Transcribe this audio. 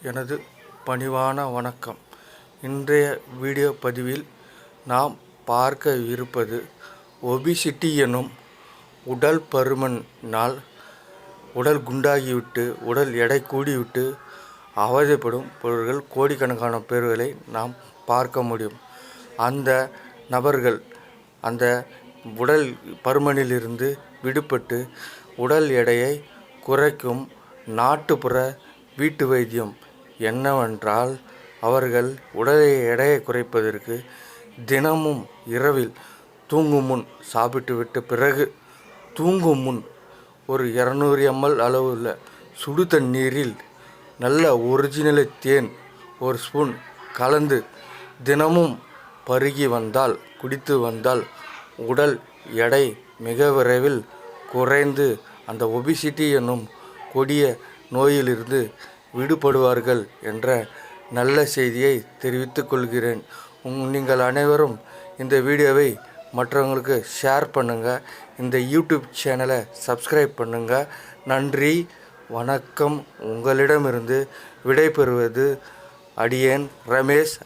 எனது பணிவான வணக்கம். இன்றைய வீடியோ பதிவில் நாம் பார்க்க இருப்பது ஒபிசிட்டி எனும் உடல் பருமனால் உடல் குண்டாகிவிட்டு உடல் எடை கூடிவிட்டு அவதிப்படுபவர்கள் கோடிக்கணக்கான பேர்களை நாம் பார்க்க முடியும். அந்த நபர்கள் அந்த உடல் பருமனிலிருந்து விடுபட்டு உடல் எடையை குறைக்கும் நாட்டுப்புற வீட்டு வைத்தியம் என்னவென்றால், அவர்கள் உடல் எடையை குறைப்பதற்கு தினமும் இரவில் தூங்கும் முன் சாப்பிட்டுவிட்ட பிறகு தூங்கும் முன் ஒரு 200 ml அளவுள்ள சுடு தண்ணீரில் நல்ல ஒரிஜினல் தேன் ஒரு ஸ்பூன் கலந்து தினமும் பருகி வந்தால் குடித்து வந்தால் உடல் எடை மிக விரைவில் குறைந்து அந்த ஒபிசிட்டி என்னும் கொடிய நோயிலிருந்து விடுபடுவார்கள் என்ற நல்ல செய்தியை தெரிவித்துக் கொள்கிறேன். நீங்கள் அனைவரும் இந்த வீடியோவை மற்றவங்களுக்கு ஷேர் பண்ணுங்கள். இந்த யூடியூப் சேனலை சப்ஸ்கிரைப் பண்ணுங்கள். நன்றி, வணக்கம். உங்களிடமிருந்து விடைபெறுவது அடியேன் ரமேஷ்.